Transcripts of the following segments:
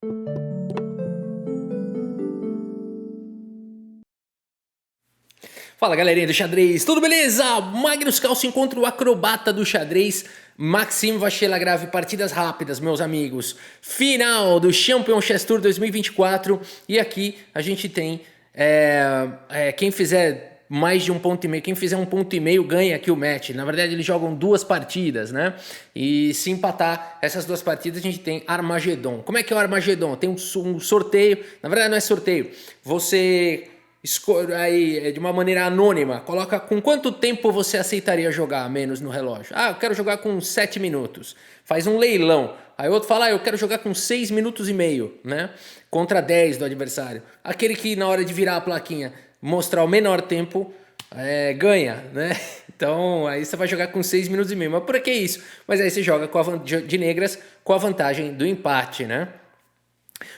Fala galerinha do xadrez, tudo beleza? Magnus Carlsen contra o acrobata do xadrez, Maxime Vachier-Lagrave, partidas rápidas, meus amigos. Final do Champion Chess Tour 2024 e aqui a gente tem quem fizer mais de 1,5 ponto, quem fizer 1,5 ponto ganha aqui o match. Na verdade eles jogam 2 partidas, né? E se empatar essas 2 partidas a gente tem Armagedon. Como é que é o Armagedon? Tem um sorteio, na verdade não é sorteio, você escolhe aí de uma maneira anônima, coloca com quanto tempo você aceitaria jogar menos no relógio. Ah, eu quero jogar com 7 minutos. Faz um leilão. Aí outro fala, eu quero jogar com 6 minutos e meio, né? Contra 10 do adversário. Aquele que na hora de virar a plaquinha mostrar o menor tempo, ganha, né? Então aí você vai jogar com 6 minutos e meio. Mas por que isso? Mas aí você joga de negras com a vantagem do empate, né?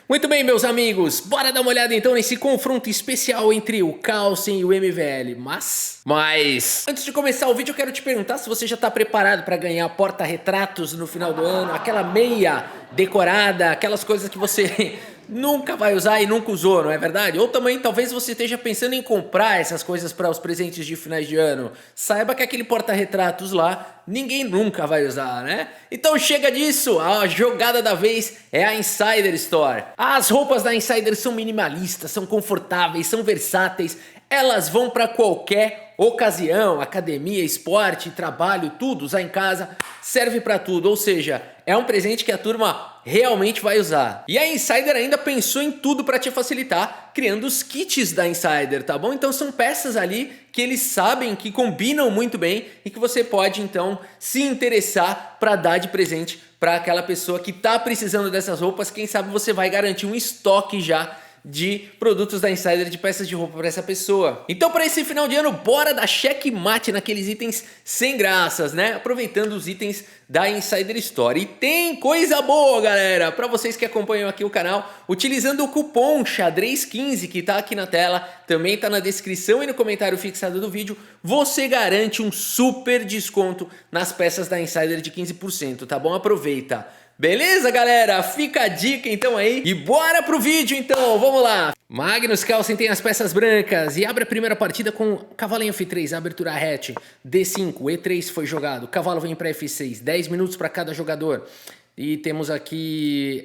Muito bem, meus amigos, bora dar uma olhada então nesse confronto especial entre o Carlsen e o MVL. Mas antes de começar o vídeo eu quero te perguntar se você já está preparado para ganhar porta-retratos no final do ano, aquela meia decorada, aquelas coisas que você nunca vai usar e nunca usou, não é verdade? Ou também talvez você esteja pensando em comprar essas coisas para os presentes de finais de ano. Saiba que aquele porta-retratos lá ninguém nunca vai usar, né? Então chega disso, a jogada da vez é a Insider Store. As roupas da Insider são minimalistas, são confortáveis, são versáteis, elas vão para qualquer ocasião, academia, esporte, trabalho, tudo, usar em casa, serve para tudo, ou seja, é um presente que a turma realmente vai usar. E a Insider ainda pensou em tudo para te facilitar, criando os kits da Insider, tá bom? Então são peças ali que eles sabem que combinam muito bem e que você pode então se interessar para dar de presente para aquela pessoa que tá precisando dessas roupas. Quem sabe você vai garantir um estoque já de produtos da Insider, de peças de roupa para essa pessoa. Então para esse final de ano, bora dar checkmate naqueles itens sem graças, né? Aproveitando os itens da Insider Store. E tem coisa boa, galera, para vocês que acompanham aqui o canal, utilizando o cupom xadrez15 que tá aqui na tela, também tá na descrição e no comentário fixado do vídeo, você garante um super desconto nas peças da Insider de 15%, tá bom? Aproveita! Beleza, galera? Fica a dica então aí e bora pro vídeo então, vamos lá! Magnus Carlsen tem as peças brancas e abre a primeira partida com cavalo em F3, abertura hatch, D5, E3 foi jogado, cavalo vem para F6, 10 minutos para cada jogador. E temos aqui,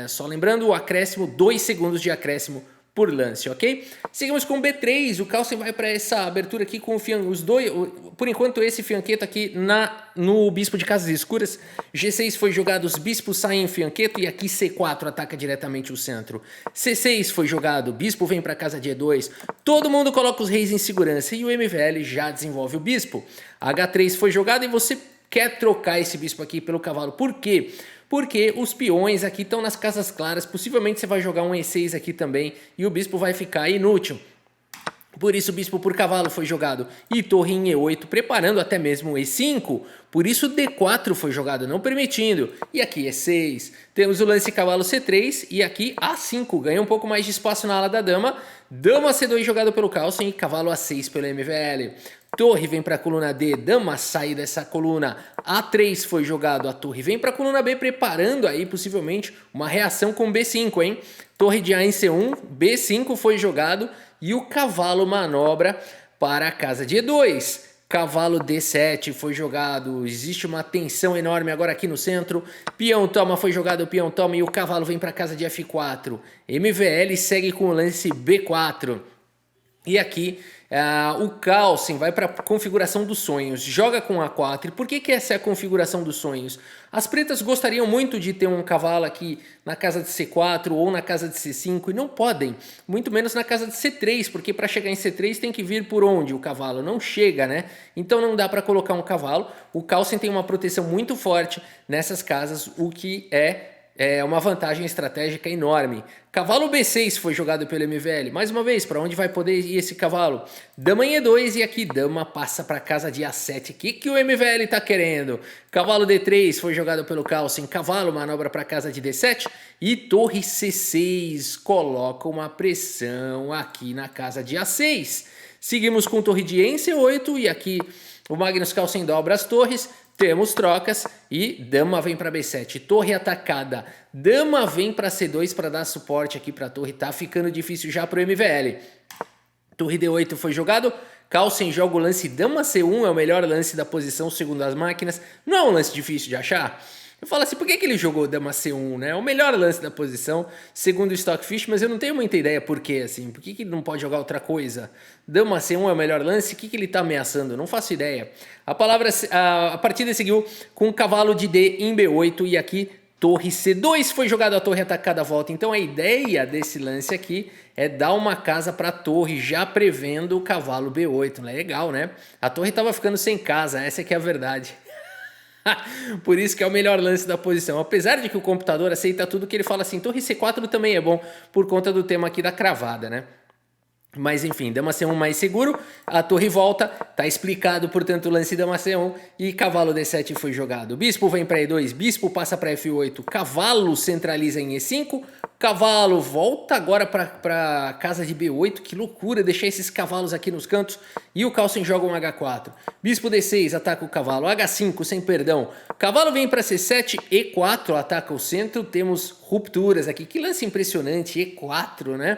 só lembrando, o acréscimo, 2 segundos de acréscimo por lance, ok? Seguimos com B3, o Carlsen vai para essa abertura aqui com os dois, por enquanto esse fianqueto aqui no bispo de casas escuras. G6 foi jogado, os bispos saem em fianqueto e aqui C4 ataca diretamente o centro. C6 foi jogado, bispo vem para casa de E2, todo mundo coloca os reis em segurança e o MVL já desenvolve o bispo. H3 foi jogado e você quer trocar esse bispo aqui pelo cavalo, por quê? Porque os peões aqui estão nas casas claras, possivelmente você vai jogar um E6 aqui também e o bispo vai ficar inútil. Por isso o bispo por cavalo foi jogado e torre em E8, preparando até mesmo o E5. Por isso D4 foi jogado, não permitindo. E aqui E6. Temos o lance cavalo C3 e aqui A5. Ganha um pouco mais de espaço na ala da dama. Dama C2 jogado pelo Carlsen e cavalo A6 pelo MVL. Torre vem para a coluna D, dama sai dessa coluna. A3 foi jogado, a torre vem para a coluna B, preparando aí possivelmente uma reação com B5, hein? Torre de A em C1, B5 foi jogado e o cavalo manobra para a casa de E2. Cavalo D7 foi jogado, existe uma tensão enorme agora aqui no centro. Peão toma, foi jogado, o peão toma e o cavalo vem para a casa de F4. MVL segue com o lance B4. E aqui o Carlsen vai para a configuração dos sonhos, joga com A4. E por que essa é a configuração dos sonhos? As pretas gostariam muito de ter um cavalo aqui na casa de C4 ou na casa de C5 e não podem, muito menos na casa de C3, porque para chegar em C3 tem que vir por onde o cavalo? Não chega, né? Então não dá para colocar um cavalo. O Carlsen tem uma proteção muito forte nessas casas, o que é uma vantagem estratégica enorme. Cavalo B6 foi jogado pelo MVL. Mais uma vez, para onde vai poder ir esse cavalo? Dama em E2 e aqui dama passa para casa de A7. O que o MVL está querendo? Cavalo D3 foi jogado pelo Carlsen. Cavalo manobra para casa de D7 e torre C6 coloca uma pressão aqui na casa de A6. Seguimos com torre de E em C8 e aqui o Magnus Carlsen dobra as torres. Temos trocas e dama vem para B7, torre atacada, dama vem para C2 para dar suporte aqui para a torre, tá ficando difícil já para o MVL. Torre D8 foi jogado, Carlsen joga o lance dama C1, é o melhor lance da posição segundo as máquinas, não é um lance difícil de achar? Eu falo assim, por que ele jogou dama C1, né? É o melhor lance da posição, segundo o Stockfish, mas eu não tenho muita ideia por quê, assim. Por que ele não pode jogar outra coisa? Dama C1 é o melhor lance, o que ele tá ameaçando? Eu não faço ideia. A partida seguiu com cavalo de D em B8 e aqui torre C2 foi jogado, a torre atacada volta. Então a ideia desse lance aqui é dar uma casa para a torre, já prevendo o cavalo B8. Legal, né? A torre estava ficando sem casa, essa é que é a verdade. Por isso que é o melhor lance da posição. Apesar de que o computador aceita tudo que ele fala assim, torre C4 também é bom, por conta do tema aqui da cravada, né? Mas enfim, dama C1 mais seguro, a torre volta, tá explicado, portanto, o lance dama C1 e cavalo D7 foi jogado. Bispo vem para E2, bispo passa para F8, cavalo centraliza em E5, cavalo volta agora para casa de B8, que loucura deixar esses cavalos aqui nos cantos, e o Carlsen joga um H4. Bispo D6 ataca o cavalo, H5 sem perdão, cavalo vem para C7, E4 ataca o centro, temos rupturas aqui, que lance impressionante, E4, né?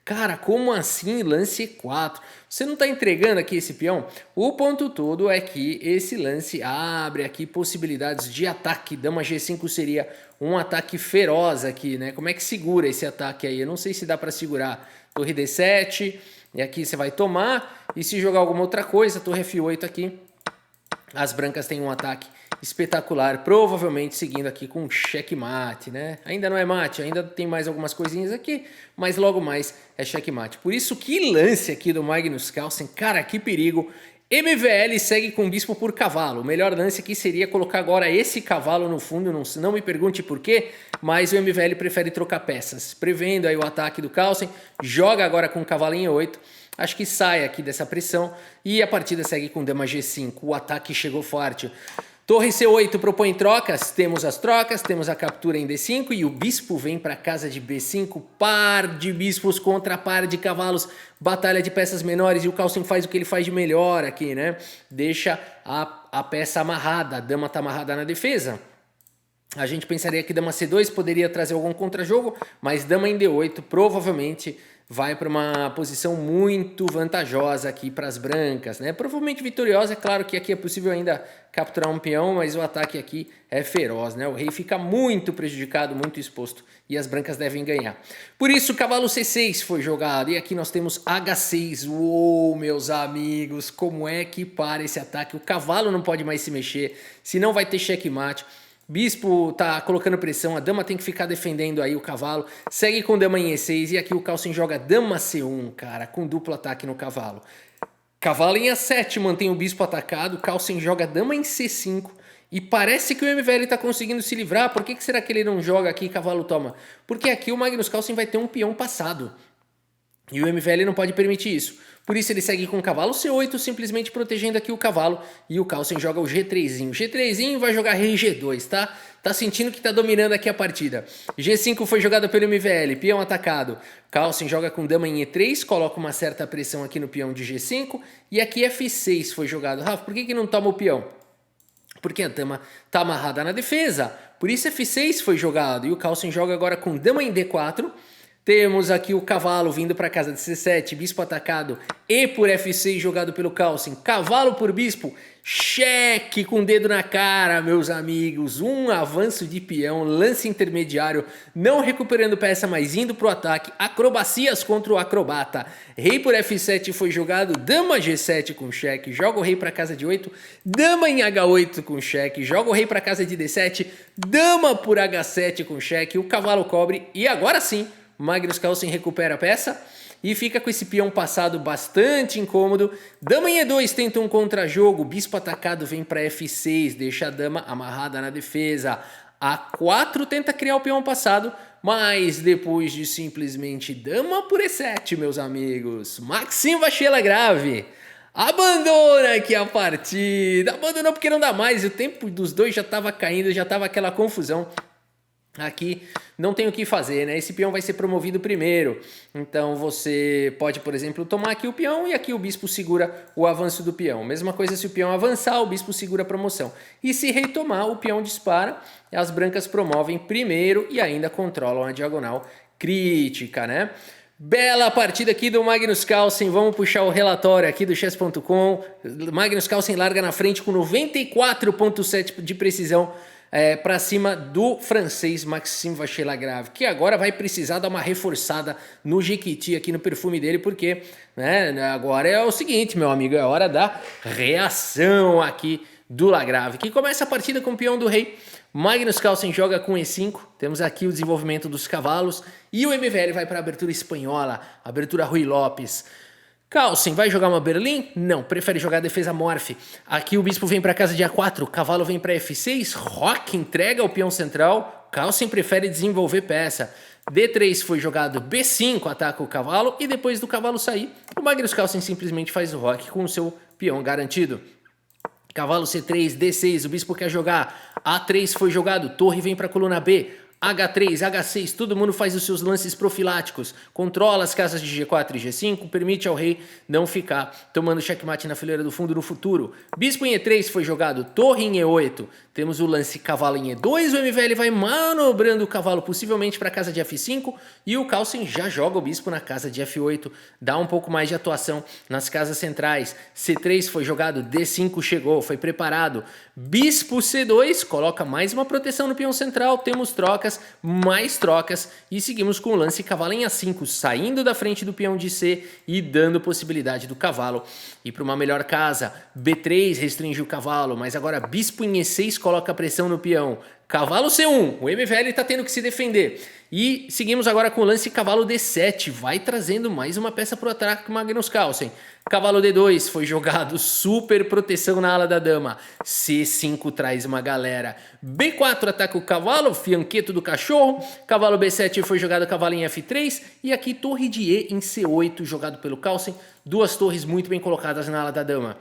Cara, como assim lance E4? Você não está entregando aqui esse peão? O ponto todo é que esse lance abre aqui possibilidades de ataque. Dama G5 seria um ataque feroz aqui, né? Como é que segura esse ataque aí? Eu não sei se dá para segurar. Torre D7, e aqui você vai tomar. E se jogar alguma outra coisa, torre F8 aqui, as brancas têm um ataque espetacular, provavelmente seguindo aqui com checkmate, né? Ainda não é mate, ainda tem mais algumas coisinhas aqui, mas logo mais é checkmate. Por isso, que lance aqui do Magnus Carlsen, cara, que perigo. MVL segue com bispo por cavalo. O melhor lance aqui seria colocar agora esse cavalo no fundo, não me pergunte por quê, mas o MVL prefere trocar peças. Prevendo aí o ataque do Carlsen, joga agora com o cavalo em E8, acho que sai aqui dessa pressão e a partida segue com dama G5, o ataque chegou forte. Torre C8 propõe trocas, temos as trocas, temos a captura em D5 e o bispo vem para casa de B5, par de bispos contra par de cavalos, batalha de peças menores e o Carlsen faz o que ele faz de melhor aqui, né? Deixa a peça amarrada, a dama está amarrada na defesa. A gente pensaria que dama C2 poderia trazer algum contra-jogo, mas dama em D8 provavelmente vai para uma posição muito vantajosa aqui para as brancas, né? Provavelmente vitoriosa, é claro que aqui é possível ainda capturar um peão, mas o ataque aqui é feroz, né? O rei fica muito prejudicado, muito exposto e as brancas devem ganhar. Por isso, cavalo C6 foi jogado e aqui nós temos H6. Uou, meus amigos, como é que para esse ataque? O cavalo não pode mais se mexer, senão vai ter checkmate. Bispo tá colocando pressão, a dama tem que ficar defendendo aí o cavalo, segue com dama em E6 e aqui o Carlsen joga dama C1, cara, com duplo ataque no cavalo. Cavalo em A7 mantém o bispo atacado, Carlsen joga dama em C5 e parece que o MVL tá conseguindo se livrar. Por que será que ele não joga aqui e cavalo toma? Porque aqui o Magnus Carlsen vai ter um peão passado e o MVL não pode permitir isso. Por isso ele segue com o cavalo C8, simplesmente protegendo aqui o cavalo. E o Carlsen joga o G3zinho. G3zinho vai jogar rei G2, tá? Tá sentindo que tá dominando aqui a partida. G5 foi jogado pelo MVL, peão atacado. Carlsen joga com dama em E3, coloca uma certa pressão aqui no peão de G5. E aqui F6 foi jogado. Rafa, por que não toma o peão? Porque a dama tá amarrada na defesa. Por isso F6 foi jogado. E o Carlsen joga agora com dama em D4. Temos aqui o cavalo vindo para casa de C7, bispo atacado e por F6 jogado pelo Carlsen. Cavalo por bispo, cheque com o dedo na cara, meus amigos. Um avanço de peão, lance intermediário, não recuperando peça, mas indo para o ataque. Acrobacias contra o acrobata. Rei por F7 foi jogado, dama G7 com cheque, joga o rei para casa de 8, dama em H8 com cheque, joga o rei para casa de D7, dama por H7 com cheque, o cavalo cobre e agora sim, Magnus Carlsen recupera a peça e fica com esse peão passado bastante incômodo. Dama em E2 tenta um contra-jogo, bispo atacado vem para F6, deixa a dama amarrada na defesa. A4 tenta criar o peão passado, mas depois de simplesmente dama por E7, meus amigos, Maxime Vachier-Lagrave abandona aqui a partida. Abandonou porque não dá mais, o tempo dos dois já estava caindo, já estava aquela confusão. Aqui não tem o que fazer, né? Esse peão vai ser promovido primeiro. Então você pode, por exemplo, tomar aqui o peão e aqui o bispo segura o avanço do peão. Mesma coisa se o peão avançar, o bispo segura a promoção. E se rei tomar, o peão dispara, as brancas promovem primeiro e ainda controlam a diagonal crítica, né? Bela partida aqui do Magnus Carlsen, vamos puxar o relatório aqui do chess.com. Magnus Carlsen larga na frente com 94,7 de precisão para cima do francês Maxime Vachier-Lagrave, que agora vai precisar dar uma reforçada no Jequiti aqui no perfume dele, porque agora é o seguinte, meu amigo, é hora da reação aqui do Lagrave, que começa a partida com o peão do rei. Magnus Carlsen joga com E5, temos aqui o desenvolvimento dos cavalos, e o MVL vai para a abertura espanhola, abertura Rui Lopes. Carlsen vai jogar uma Berlim? Não, prefere jogar a defesa Morphe. Aqui o bispo vem para casa de A4, cavalo vem para F6, Roque entrega o peão central, Carlsen prefere desenvolver peça. D3 foi jogado, B5 ataca o cavalo, e depois do cavalo sair, o Magnus Carlsen simplesmente faz o Roque com o seu peão garantido. Cavalo C3, D6, o bispo quer jogar, A3 foi jogado, torre vem para a coluna B, H3, H6, todo mundo faz os seus lances profiláticos, controla as casas de G4 e G5, permite ao rei não ficar tomando checkmate na fileira do fundo no futuro. Bispo em E3 foi jogado, torre em E8, temos o lance cavalo em E2, o MVL vai manobrando o cavalo possivelmente para a casa de F5 e o Carlsen já joga o bispo na casa de F8, dá um pouco mais de atuação nas casas centrais. C3 foi jogado, D5 chegou, foi preparado. Bispo C2 coloca mais uma proteção no peão central, temos trocas, mais trocas e seguimos com o lance cavalo em A5, saindo da frente do peão de C e dando possibilidade do cavalo ir para uma melhor casa. B3 restringe o cavalo, mas agora bispo em E6 coloca pressão no peão. Cavalo C1, o MVL está tendo que se defender. E seguimos agora com o lance cavalo D7, vai trazendo mais uma peça para o ataque Magnus Carlsen. Cavalo D2 foi jogado, super proteção na ala da dama. C5 traz uma galera. B4 ataca o cavalo, fianqueto do cachorro. Cavalo B7 foi jogado, cavalo em F3. E aqui torre de E em C8 jogado pelo Carlsen. Duas torres muito bem colocadas na ala da dama.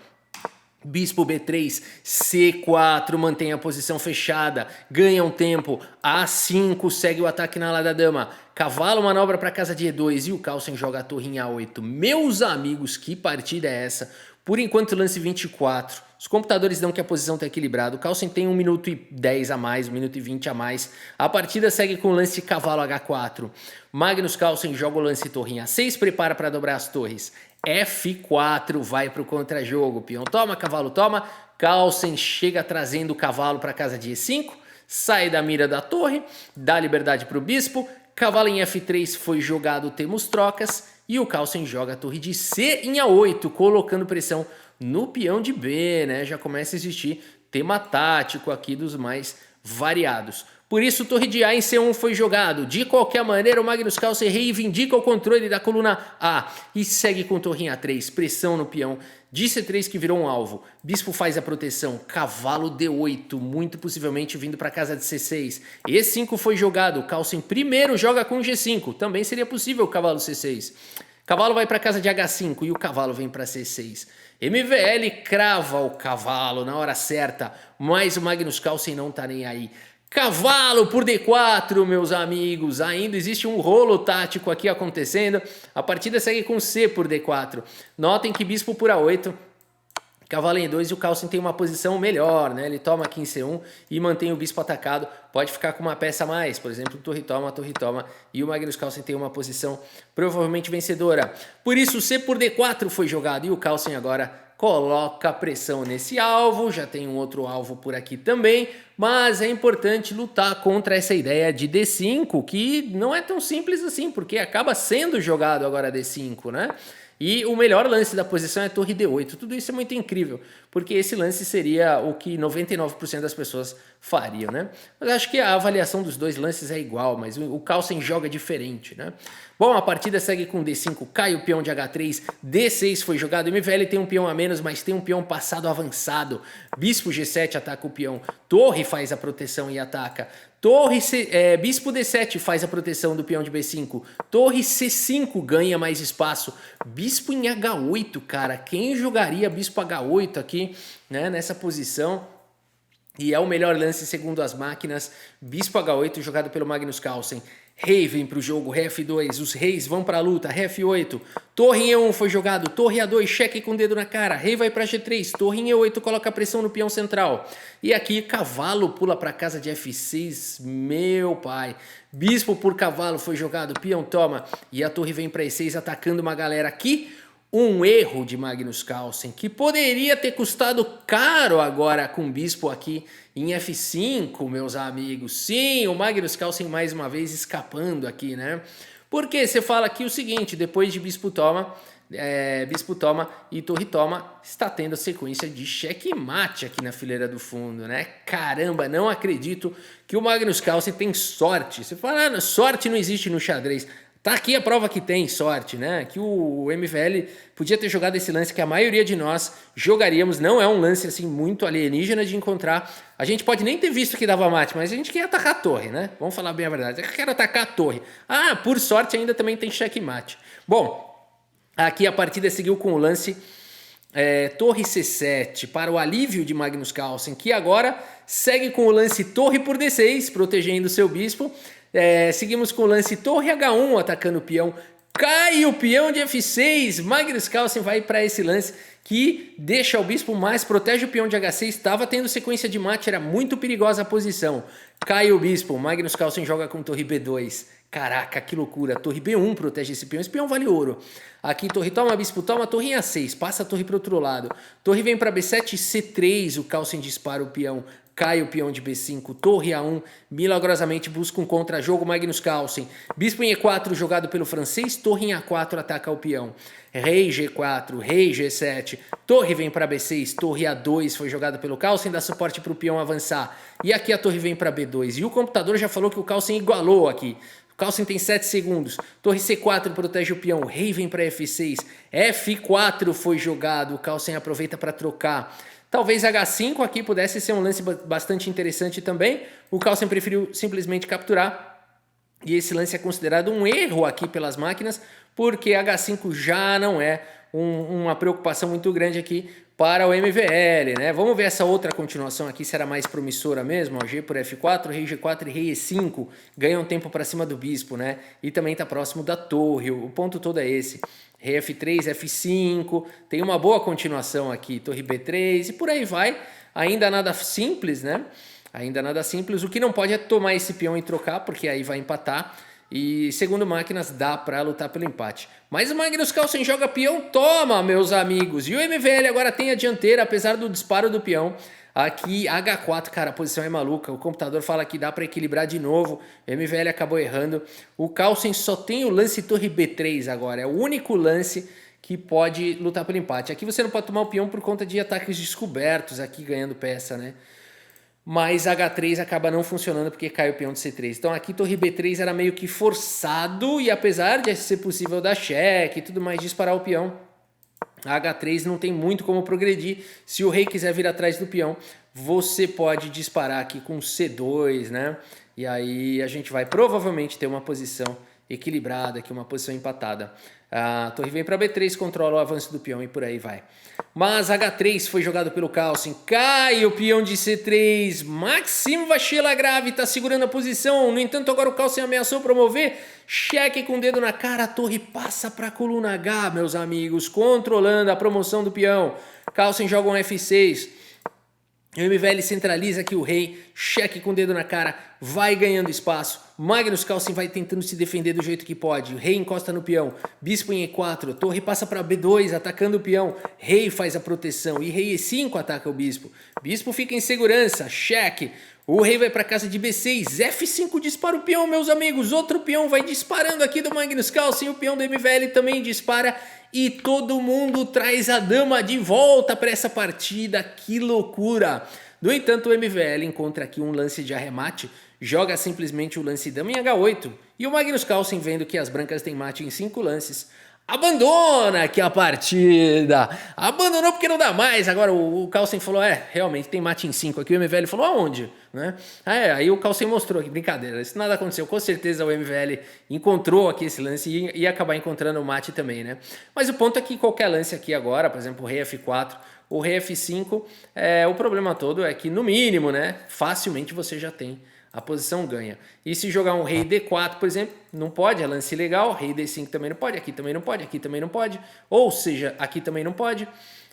Bispo B3, C4, mantém a posição fechada, ganha um tempo, A5 segue o ataque na ala da dama, cavalo manobra para casa de E2 e o Carlsen joga a torre em A8. Meus amigos, que partida é essa? Por enquanto lance 24, os computadores dão que a posição está equilibrada, o Carlsen tem 1 minuto e 10 a mais, 1 minuto e 20 a mais, a partida segue com o lance cavalo H4, Magnus Carlsen joga o lance torre em A6, prepara para dobrar as torres, F4 vai para o contra-jogo, peão toma, cavalo toma, Carlsen chega trazendo o cavalo para a casa de E5, sai da mira da torre, dá liberdade para o bispo, cavalo em F3 foi jogado, temos trocas, e o Carlsen joga a torre de C em A8, colocando pressão no peão de B, né? Já começa a existir tema tático aqui dos mais variados. Por isso, torre de A em C1 foi jogado. De qualquer maneira, o Magnus Carlsen reivindica o controle da coluna A e segue com torre em A3, pressão no peão de C3 que virou um alvo. Bispo faz a proteção, cavalo D8, muito possivelmente vindo para casa de C6. E5 foi jogado, Carlsen primeiro joga com G5, também seria possível o cavalo C6. Cavalo vai para casa de H5 e o cavalo vem para C6. MVL crava o cavalo na hora certa, mas o Magnus Carlsen não tá nem aí. Cavalo por D4, meus amigos, ainda existe um rolo tático aqui acontecendo, a partida segue com C por D4, notem que bispo por A8, cavalo em E2 e o Carlsen tem uma posição melhor, né? Ele toma aqui em C1 e mantém o bispo atacado, pode ficar com uma peça a mais, por exemplo, torre toma, e o Magnus Carlsen tem uma posição provavelmente vencedora. Por isso C por D4 foi jogado e o Carlsen agora coloca pressão nesse alvo, já tem um outro alvo por aqui também, mas é importante lutar contra essa ideia de D5, que não é tão simples assim, porque acaba sendo jogado agora D5, né? E o melhor lance da posição é torre D8. Tudo isso é muito incrível, porque esse lance seria o que 99% das pessoas fariam, né? Mas acho que a avaliação dos dois lances é igual, mas o Carlsen joga diferente, né? Bom, a partida segue com D5, cai o peão de H3, D6 foi jogado, MVL tem um peão a menos, mas tem um peão passado avançado, bispo G7 ataca o peão, torre faz a proteção e ataca, bispo D7 faz a proteção do peão de B5, torre C5 ganha mais espaço, bispo em H8, cara, quem jogaria bispo H8 aqui, né, nessa posição? E é o melhor lance segundo as máquinas. Bispo H8 jogado pelo Magnus Carlsen. Rei vem para o jogo, ré F2, os reis vão para a luta, ré F8, torre em E1 foi jogado, torre A2, cheque com o dedo na cara, rei vai para G3, torre em E8 coloca a pressão no peão central. E aqui cavalo pula para casa de F6, meu pai. Bispo por cavalo foi jogado, peão toma e a torre vem para E6 atacando uma galera aqui. Um erro de Magnus Carlsen, que poderia ter custado caro agora com bispo aqui em F5, meus amigos. Sim, o Magnus Carlsen mais uma vez escapando aqui, né? Porque você fala aqui o seguinte, depois de bispo toma e torre toma, está tendo sequência de checkmate aqui na fileira do fundo, né? Caramba, não acredito que o Magnus Carlsen tem sorte. Você fala, sorte não existe no xadrez. Tá aqui a prova que tem sorte, né? Que o MVL podia ter jogado esse lance que a maioria de nós jogaríamos. Não é um lance assim muito alienígena de encontrar. A gente pode nem ter visto que dava mate, mas a gente quer atacar a torre, né? Vamos falar bem a verdade. Eu quero atacar a torre. Ah, por sorte ainda também tem checkmate. Bom, aqui a partida seguiu com o lance torre C7 para o alívio de Magnus Carlsen, que agora segue com o lance torre por D6, protegendo seu bispo. Seguimos com o lance torre H1 atacando o peão. Cai o peão de F6. Magnus Carlsen vai para esse lance que deixa o bispo mais, protege o peão de H6. Estava tendo sequência de mate, era muito perigosa a posição. Cai o bispo. Magnus Carlsen joga com torre B2. Caraca, que loucura. Torre B1 protege esse peão. Esse peão vale ouro. Aqui torre toma, bispo toma, torre em A6. Passa a torre para o outro lado. Torre vem para B7, C3. O Carlsen dispara o peão. Cai o peão de B5, torre A1, milagrosamente busca um contra-jogo Magnus Carlsen. Bispo em E4 jogado pelo francês, torre em A4 ataca o peão. Rei G4, rei G7, torre vem para B6, torre A2 foi jogado pelo Carlsen, dá suporte para o peão avançar. E aqui a torre vem para B2. E o computador já falou que o Carlsen igualou aqui. O Carlsen tem 7 segundos. Torre C4 protege o peão, rei vem para F6, F4 foi jogado, o Carlsen aproveita para trocar. Talvez H5 aqui pudesse ser um lance bastante interessante também. O Carlsen preferiu simplesmente capturar. E esse lance é considerado um erro aqui pelas máquinas, porque H5 já não é uma preocupação muito grande aqui para o MVL, né? Vamos ver essa outra continuação aqui, se era mais promissora mesmo. Ó, G por F4, rei G4 e rei E5 ganham tempo para cima do bispo, né? E também está próximo da torre, o ponto todo é esse. Rei F3, F5, tem uma boa continuação aqui, torre B3 e por aí vai. Ainda nada simples, né? Ainda nada simples. O que não pode é tomar esse peão e trocar, porque aí vai empatar. E segundo máquinas dá para lutar pelo empate. Mas o Magnus Carlsen joga peão, toma, meus amigos. E o MVL agora tem a dianteira, apesar do disparo do peão. Aqui H4, cara, a posição é maluca. O computador fala que dá para equilibrar de novo. O MVL acabou errando. O Carlsen só tem o lance torre B3 agora. É o único lance que pode lutar pelo empate. Aqui você não pode tomar o peão por conta de ataques descobertos aqui ganhando peça, né? Mas H3 acaba não funcionando porque cai o peão de C3. Então aqui torre B3 era meio que forçado e apesar de ser possível dar cheque e tudo mais, disparar o peão, H3 não tem muito como progredir. Se o rei quiser vir atrás do peão, você pode disparar aqui com C2, né? E aí a gente vai provavelmente ter uma posição equilibrada aqui, uma posição empatada. A torre vem para B3, controla o avanço do peão e por aí vai. Mas H3 foi jogado pelo Carlsen, cai o peão de C3, Maxim Vachier-Lagrave está segurando a posição, no entanto agora o Carlsen ameaçou promover, cheque com o dedo na cara, a torre passa para a coluna H, meus amigos, controlando a promoção do peão. Carlsen joga um F6, o MVL centraliza aqui o rei, cheque com o dedo na cara, vai ganhando espaço. Magnus Carlsen vai tentando se defender do jeito que pode. O rei encosta no peão, bispo em E4, torre passa para B2, atacando o peão. Rei faz a proteção e rei E5 ataca o bispo. Bispo fica em segurança, cheque. O rei vai para casa de B6, F5 dispara o peão, meus amigos. Outro peão vai disparando aqui do Magnus Carlsen, o peão do MVL também dispara. E todo mundo traz a dama de volta para essa partida, que loucura! No entanto, o MVL encontra aqui um lance de arremate, joga simplesmente o lance dama em H8. E o Magnus Carlsen, vendo que as brancas têm mate em 5 lances, abandona aqui a partida. Abandonou porque não dá mais. Agora o Carlsen falou, realmente tem mate em 5 aqui. O MVL falou, aonde? Né? Aí o Carlsen mostrou aqui, brincadeira. Isso nada aconteceu. Com certeza o MVL encontrou aqui esse lance e ia acabar encontrando o mate também, né? Mas o ponto é que qualquer lance aqui agora, por exemplo, o rei F4, o rei F5, o problema todo é que no mínimo, né, facilmente você já tem a posição ganha. E se jogar um rei D4, por exemplo, não pode, é lance legal, rei D5 também não pode, aqui também não pode, aqui também não pode, ou seja, aqui também não pode.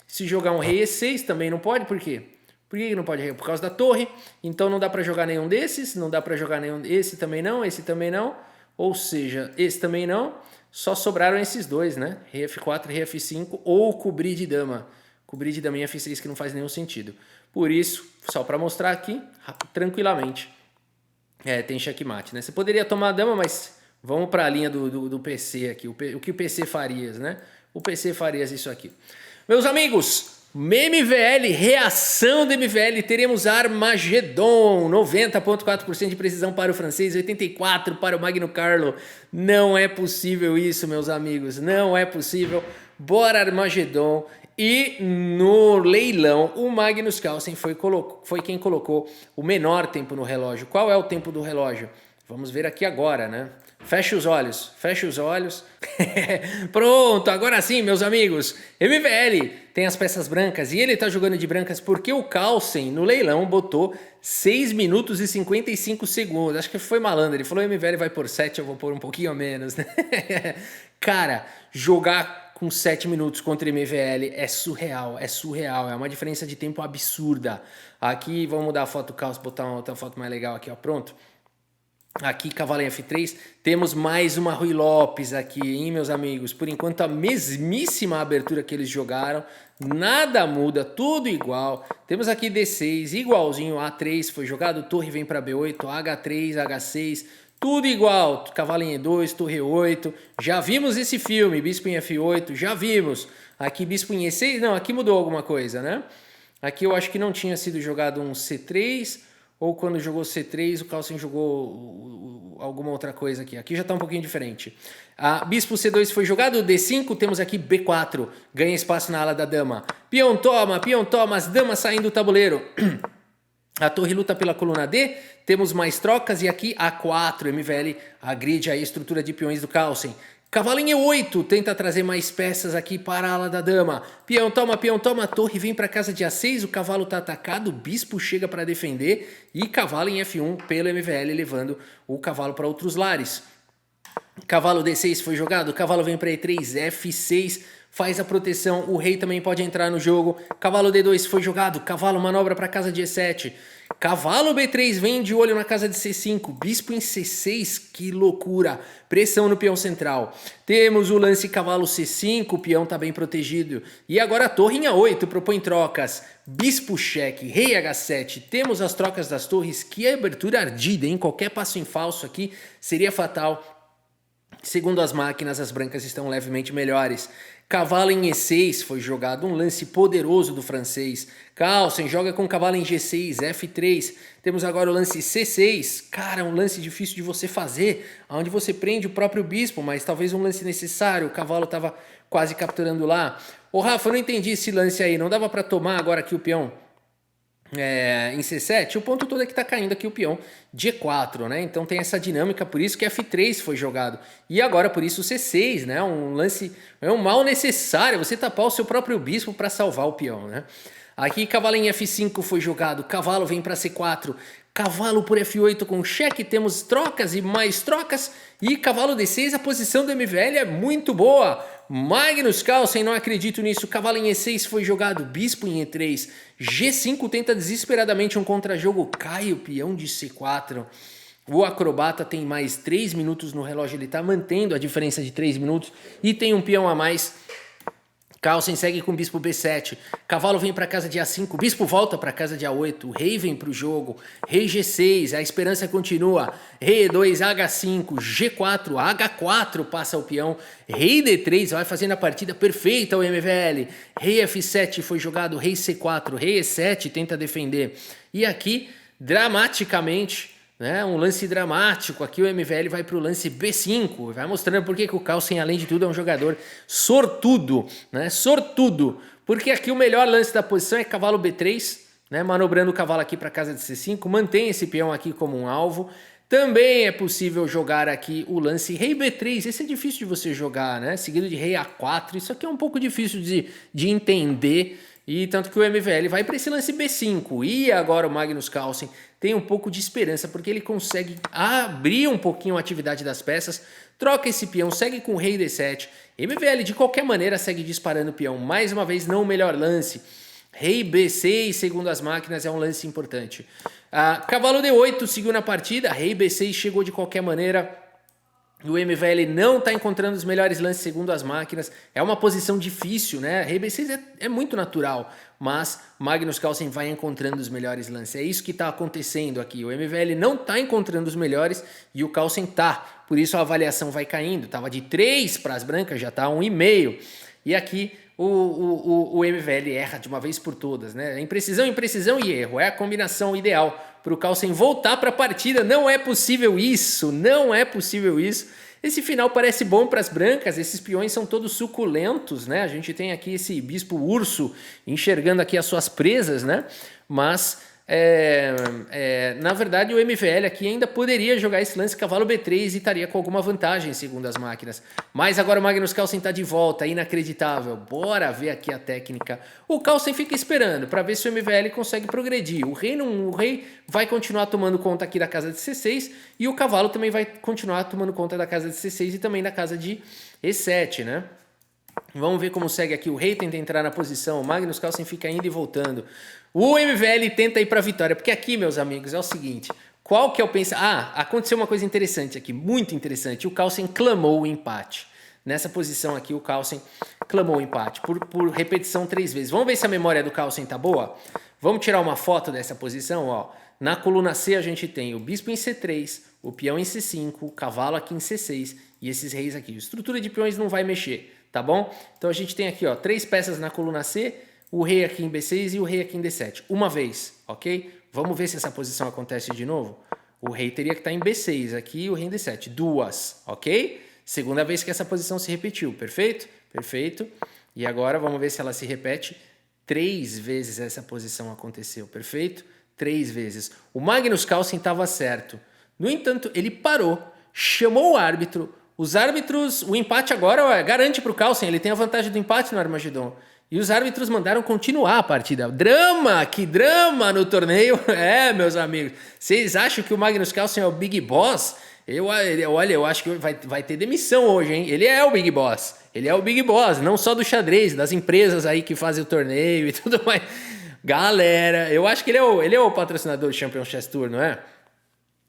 Se jogar um rei E6 também não pode, por quê? Por que não pode? Por causa da torre, então não dá para jogar nenhum desses, não dá para jogar nenhum, esse também não, ou seja, esse também não, só sobraram esses dois, né? Rei F4, rei F5 ou cobrir de dama. Cobrir de dama em F6 que não faz nenhum sentido. Por isso, só para mostrar aqui, tranquilamente, tem checkmate, né? Você poderia tomar a dama, mas vamos para a linha do PC aqui. O que o PC faria, né? O PC faria isso aqui. Meus amigos, MVL, reação do MVL, teremos Armagedon, 90,4% de precisão para o francês, 84% para o Magno Carlo. Não é possível isso, meus amigos, não é possível. Bora Armagedon. E no leilão, o Magnus Carlsen foi quem colocou o menor tempo no relógio. Qual é o tempo do relógio? Vamos ver aqui agora, né? Fecha os olhos, fecha os olhos. Pronto, agora sim, meus amigos. MVL tem as peças brancas e ele tá jogando de brancas porque o Carlsen no leilão botou 6 minutos e 55 segundos. Acho que foi malandro. Ele falou: MVL vai por 7, eu vou pôr um pouquinho a menos. Cara, jogar com 7 minutos contra MVL é surreal, é uma diferença de tempo absurda. Aqui, vamos mudar a foto do Carlsen, botar outra foto mais legal aqui, ó, pronto. Aqui, cavalo em F3, temos mais uma Ruy Lopes aqui, hein, meus amigos? Por enquanto, a mesmíssima abertura que eles jogaram, nada muda, tudo igual. Temos aqui D6, igualzinho, A3 foi jogado, torre vem para B8, H3, H6, tudo igual. Cavalo em E2, torre 8, já vimos esse filme, bispo em F8, já vimos. Aqui, bispo em E6, não, aqui mudou alguma coisa, né? Aqui eu acho que não tinha sido jogado um C3... ou quando jogou C3, o Carlsen jogou alguma outra coisa aqui. Aqui já está um pouquinho diferente. Bispo C2 foi jogado, D5, temos aqui B4, ganha espaço na ala da dama. Peão toma, as damas saindo do tabuleiro. A torre luta pela coluna D, temos mais trocas e aqui A4, MVL agride a estrutura de peões do Carlsen. Cavalo em E8, tenta trazer mais peças aqui para a ala da dama. Peão toma, torre vem para a casa de A6, o cavalo está atacado, o bispo chega para defender e cavalo em F1 pelo MVL, levando o cavalo para outros lares. Cavalo D6 foi jogado, cavalo vem para E3, F6 faz a proteção, o rei também pode entrar no jogo. Cavalo D2 foi jogado, cavalo manobra para a casa de E7. Cavalo B3 vem de olho na casa de C5, bispo em C6, que loucura, pressão no peão central. Temos o lance cavalo C5, o peão está bem protegido. E agora a torre em A8 propõe trocas, bispo cheque, rei H7. Temos as trocas das torres, que abertura ardida, hein? Qualquer passo em falso aqui seria fatal. Segundo as máquinas, as brancas estão levemente melhores. Cavalo em E6 foi jogado, um lance poderoso do francês. Carlsen joga com cavalo em G6, F3. Temos agora o lance C6. Cara, um lance difícil de você fazer, onde você prende o próprio bispo, mas talvez um lance necessário. O cavalo estava quase capturando lá. Ô Rafa, eu não entendi esse lance aí. Não dava para tomar agora aqui o peão em C7? O ponto todo é que tá caindo aqui o peão de E4, né? Então tem essa dinâmica, por isso que F3 foi jogado. E agora por isso o C6, né? Um lance, é um mal necessário, você tapar o seu próprio bispo para salvar o peão, né? Aqui cavalo em F5 foi jogado, cavalo vem para C4, cavalo por F8 com cheque, temos trocas e mais trocas, e cavalo D6, a posição do MVL é muito boa. Magnus Carlsen, não acredito nisso, cavalo em E6 foi jogado, bispo em E3, G5 tenta desesperadamente um contra-jogo, cai o peão de C4. O acrobata tem mais 3 minutos no relógio, ele está mantendo a diferença de 3 minutos e tem um peão a mais. Carlsen segue com bispo B7, cavalo vem para a casa de A5, bispo volta para a casa de A8, rei vem para o jogo, rei G6, a esperança continua, rei E2, H5, G4, H4 passa o peão, rei D3 vai fazendo a partida perfeita o MVL, rei F7 foi jogado, rei C4, rei E7 tenta defender, e aqui, dramaticamente, né? Um lance dramático. Aqui o MVL vai para o lance B5, vai mostrando por que o Carlsen, além de tudo, é um jogador sortudo, né? Sortudo, porque aqui o melhor lance da posição é cavalo B3, né? Manobrando o cavalo aqui para casa de C5, mantém esse peão aqui como um alvo. Também é possível jogar aqui o lance rei B3, esse é difícil de você jogar, né? Seguido de rei A4, isso aqui é um pouco difícil de entender, e tanto que o MVL vai para esse lance B5, e agora o Magnus Carlsen tem um pouco de esperança, porque ele consegue abrir um pouquinho a atividade das peças, troca esse peão, segue com o rei D7, MVL de qualquer maneira segue disparando o peão, mais uma vez não o melhor lance. Rei B6, segundo as máquinas, é um lance importante. Cavalo D8 seguiu na partida, rei B6 chegou de qualquer maneira. O MVL não está encontrando os melhores lances segundo as máquinas. É uma posição difícil, né? Rei B6 é muito natural, mas Magnus Carlsen vai encontrando os melhores lances. É isso que está acontecendo aqui. O MVL não está encontrando os melhores e o Carlsen tá. Por isso a avaliação vai caindo. Estava de 3 para as brancas, já está 1,5. E aqui o MVL erra de uma vez por todas, né? Imprecisão, imprecisão e erro. É a combinação ideal para o Carlsen voltar para a partida. Não é possível isso, não é possível isso. Esse final parece bom para as brancas, esses peões são todos suculentos, né? A gente tem aqui esse bispo urso enxergando aqui as suas presas, né? Mas na verdade o MVL aqui ainda poderia jogar esse lance cavalo B3 e estaria com alguma vantagem segundo as máquinas, mas agora o Magnus Carlsen está de volta, inacreditável. Bora ver aqui a técnica. O Carlsen fica esperando para ver se o MVL consegue progredir. O rei vai continuar tomando conta aqui da casa de C6 e o cavalo também vai continuar tomando conta da casa de C6 e também da casa de E7, né? Vamos ver como segue aqui. O rei tenta entrar na posição, o Magnus Carlsen fica indo e voltando. O MVL tenta ir para a vitória, porque aqui, meus amigos, é o seguinte, qual que é o pensamento? Aconteceu uma coisa interessante aqui, muito interessante. O Carlsen clamou o empate. Nessa posição aqui, o Carlsen clamou o empate por repetição 3 vezes. Vamos ver se a memória do Carlsen tá boa? Vamos tirar uma foto dessa posição, ó. Na coluna C a gente tem o bispo em C3, o peão em C5, o cavalo aqui em C6 e esses reis aqui. A estrutura de peões não vai mexer, tá bom? Então a gente tem aqui, ó, 3 peças na coluna C, o rei aqui em B6 e o rei aqui em D7. Uma vez, ok? Vamos ver se essa posição acontece de novo. O rei teria que estar em B6 aqui e o rei em D7. 2, ok? Segunda vez que essa posição se repetiu, perfeito? Perfeito. E agora vamos ver se ela se repete. 3 vezes essa posição aconteceu, perfeito? 3 vezes. O Magnus Carlsen estava certo. No entanto, ele parou, chamou o árbitro. Os árbitros, o empate agora garante para o Carlsen, ele tem a vantagem do empate no Armagedon. E os árbitros mandaram continuar a partida. Drama, que drama no torneio. Meus amigos, vocês acham que o Magnus Carlsen é o Big Boss? Olha, eu acho que vai ter demissão hoje, hein? Ele é o Big Boss. Ele é o Big Boss, não só do xadrez, das empresas aí que fazem o torneio e tudo mais. Galera, eu acho que ele é o patrocinador do Champion Chess Tour, não é?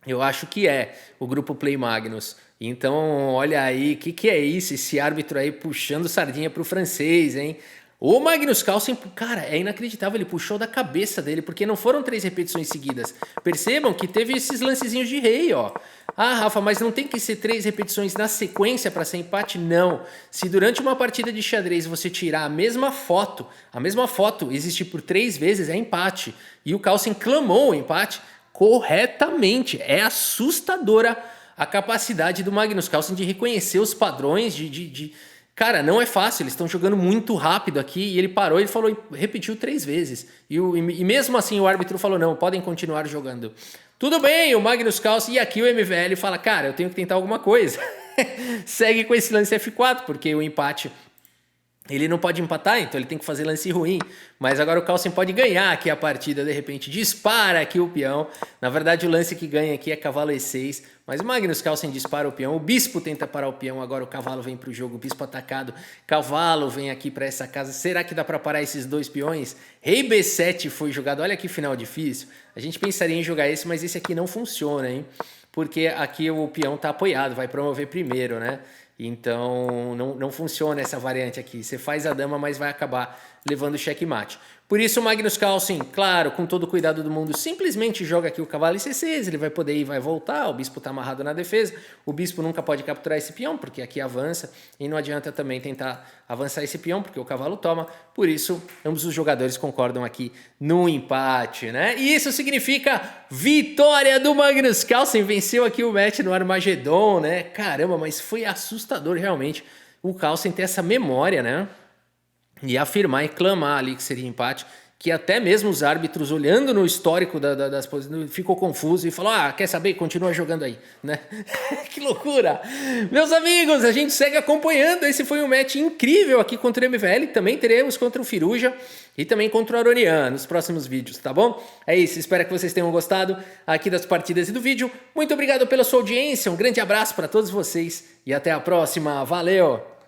Eu acho que é, o grupo Play Magnus. Então, olha aí, o que é isso? Esse árbitro aí puxando sardinha pro francês, hein? O Magnus Carlsen, cara, é inacreditável, ele puxou da cabeça dele, porque não foram 3 repetições seguidas. Percebam que teve esses lancezinhos de rei, ó. Rafa, mas não tem que ser 3 repetições na sequência para ser empate? Não. Se durante uma partida de xadrez você tirar a mesma foto existir por 3 vezes, é empate. E o Carlsen clamou o empate corretamente. É assustadora a capacidade do Magnus Carlsen de reconhecer os padrões, Cara, não é fácil, eles estão jogando muito rápido aqui e ele parou, ele falou, repetiu 3 vezes. E mesmo assim o árbitro falou, não, podem continuar jogando. Tudo bem, o Magnus Carlsen, e aqui o MVL fala, cara, eu tenho que tentar alguma coisa. Segue com esse lance F4, porque o empate, ele não pode empatar, então ele tem que fazer lance ruim. Mas agora o Carlsen pode ganhar aqui a partida, de repente dispara aqui o peão. Na verdade o lance que ganha aqui é cavalo E6, mas o Magnus Carlsen dispara o peão, o bispo tenta parar o peão, agora o cavalo vem para o jogo, o bispo atacado, cavalo vem aqui para essa casa. Será que dá para parar esses 2 peões? Rei B7 foi jogado, olha que final difícil. A gente pensaria em jogar esse, mas esse aqui não funciona, hein? Porque aqui o peão está apoiado, vai promover primeiro, né? Então não funciona essa variante aqui. Você faz a dama, mas vai acabar levando checkmate. Por isso o Magnus Carlsen, claro, com todo o cuidado do mundo, simplesmente joga aqui o cavalo em C6, ele vai poder ir e vai voltar, o bispo está amarrado na defesa, o bispo nunca pode capturar esse peão, porque aqui avança, e não adianta também tentar avançar esse peão, porque o cavalo toma, por isso ambos os jogadores concordam aqui no empate, né? E isso significa vitória do Magnus Carlsen, venceu aqui o match no Armagedon, né? Caramba, mas foi assustador realmente o Carlsen ter essa memória, né? E afirmar e clamar ali que seria empate, que até mesmo os árbitros, olhando no histórico das posições, ficou confuso e falou, quer saber? Continua jogando aí, né? Que loucura! Meus amigos, a gente segue acompanhando, esse foi um match incrível aqui contra o MVL, também teremos contra o Firuja e também contra o Aronian nos próximos vídeos, tá bom? É isso, espero que vocês tenham gostado aqui das partidas e do vídeo. Muito obrigado pela sua audiência, um grande abraço para todos vocês e até a próxima, valeu!